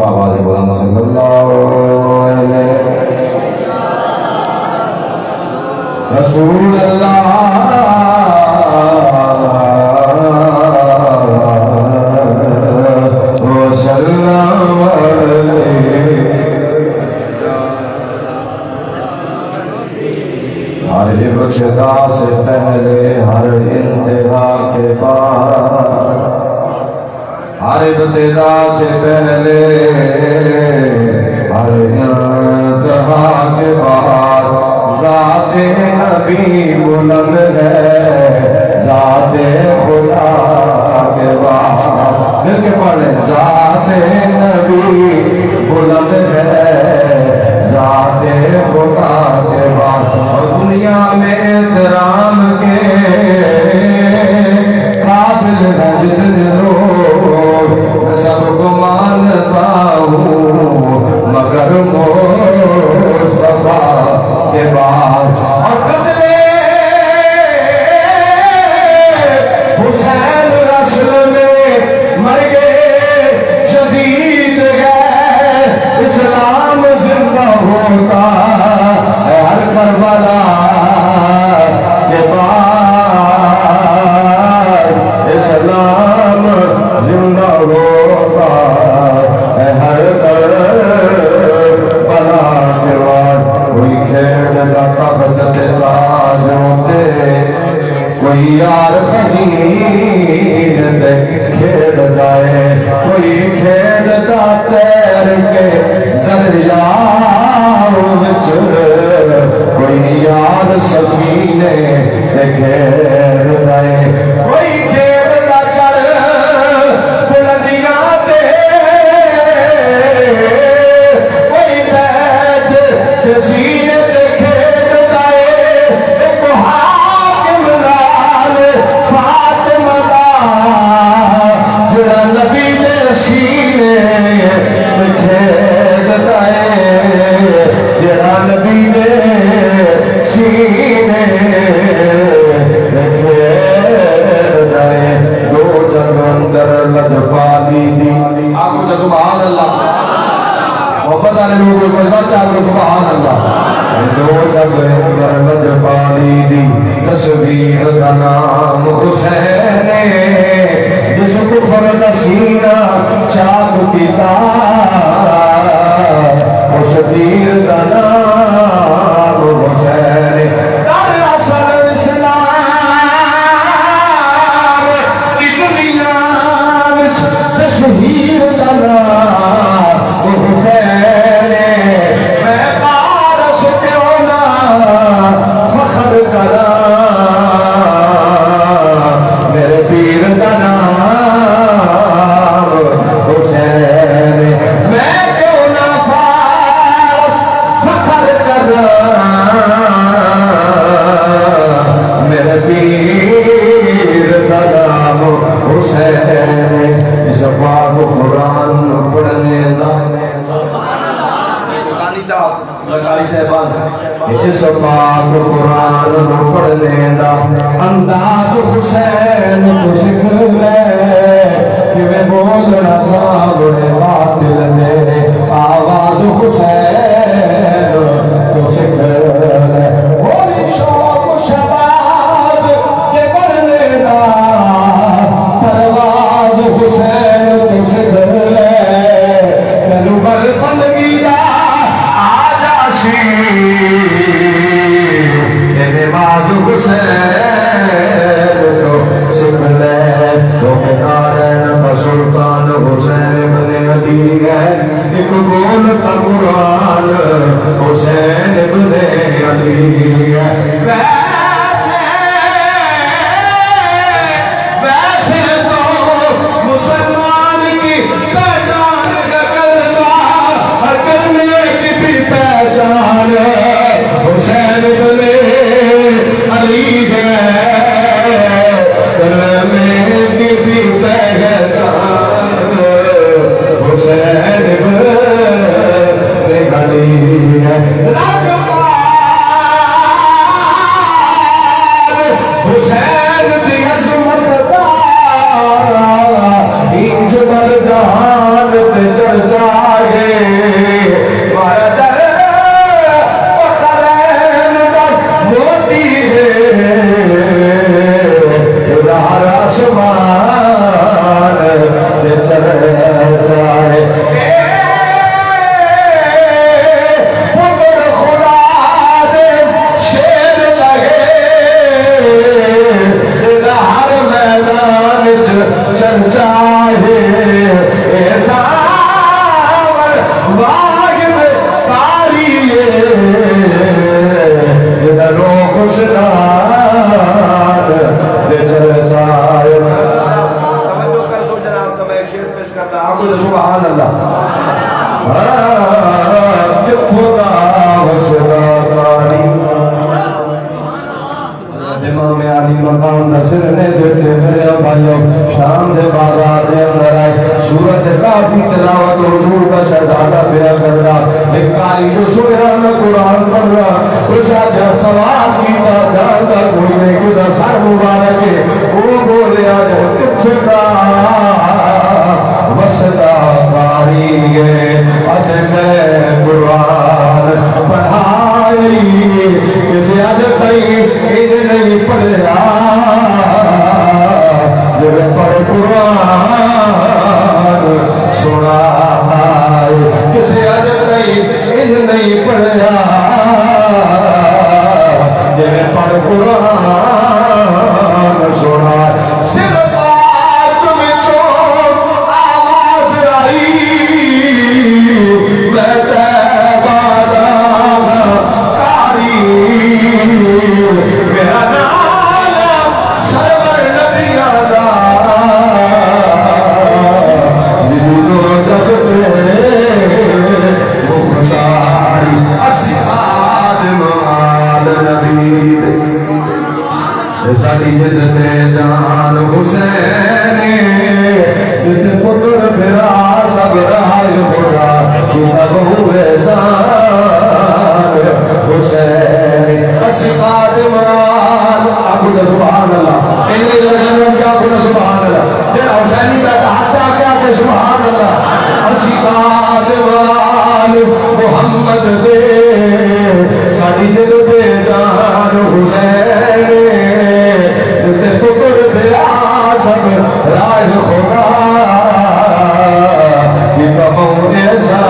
آواز بلند صلی اللہ علیہ رسول اللہ وسلم ہر ابتدا سے پہلے ہر انتہا کے بعد ہر ابتدا سے پہلے ہر انتہا کے بعد ذات نبی بلند ہے ذات خدا کے بعد مل کے پڑھیں ذات نبی بلند ہے ذات خدا کے بعد اور دنیا میں احترام کے قابل ہے جتنے لوگ میں سب کو مانتا ہوں مگر مصطفیٰ کے بعد اور قتل حسین رسل میں مر گئے یزید گئے اسلام زندہ ہوتا ہے ہر کربلا کے بعد اسلام زندہ ہوتا ہے ہر کربلا کے بعد کوئی کھیڑ کا تخت تاج ہوتے کوئی یار خزین تے کھیڑ جائے کوئی کھیڑتا تیر کے دریا وچ کوئی یار سفینے تے کھیڑ جائے کوئی کھیڑتا چڑھ بلندیاں تے کوئی بیٹھ سینے تے کھیڑتا ہے ایک حاکم لال فاطمہ دا جڑا نبی دے سینے تے کھیڑتا ہے جڑا نبی دے سینے تے کھیڑتا ہے دو جگ اندر لجپالی دی آگو جا سبحان اللہ محبت آنے لوگوں کو بات چاہتے سبحان اللہ دو جگ اندر لجپالی دی تصویر کا نام حسین جس کفر کا سینہ چاک کیتا اس تیر کا نام حسین در اثر اسلام کی دنیا وچ تشہیر کا نام حسین میں پارس کیوں نہ فخر کرا میرے پیر کا نام حسین میں کیوں نہ فارس فخر کرا میرے پیر کا نام حسین اس پاک قرآن پڑھنے اس پاک قرآن پڑھنے دا انداز حسین کو سکھ لے کہ میں بولنا سامنے باطل میرے آواز حسین کو سکھ لے ہولی شوق شباز کے پڑھنے دا پرواز حسین کو سکھ لے تنو بل بندگی دا نماز حسین کو سکھ لے تو کتارین بسلطان حسین بن علی ہے ایک بولتا قرآن حسین بن علی ہے ویسے تو مسلمان کی پہچان کا کلمہ ہر کلمے کی بھی پہچان حسین بن علی ہے کلمے کی بھی پہچان حسین بن علی ہے حسین دی عظمت دا انج مر جہان پہ چرچا کتوں دا وسدا کاری امام علی مقام نصر نے دیتے میرے بھائیوں شام دے بازار دے اندر آئے سورت کافی تلاوت حضور کا شہزادہ پیا کر رہا ایک کاری جو سوران قرآن پڑھ رہا اس آجا سوال کیتا جانتا کوئی نہیں کتا سر مبارک ہے وہ بولے آجا کچھ کا وسطہ کاری ہے آج میں قرآن پڑھائی کسی آج کئی نہیں پڑھا جب پڑھ قرآن سنا کسی عادت نہیں پڑھا جب پڑھ قرآن سنا صرف تم چھوڑ آواز آئی میں میرا نام سرور نبی آدھا جنہوں جب مختاری اسیاد مال نبی ساڑی جدت جان حسین جد پتر پھرا سب رہائی ہوگا کتاب ہوئے سان حسین اسیاد مال آگو دا سبحان اللہ انہی لگنوں کیا آگو دا سبحان اللہ جنہ حسینی بیٹا حچا کیا کہ سبحان اللہ اسیاد مال محمد دے ساڑی جدت جان حسین تے پتر پھرا سب راہ خدا کی کموں ایسا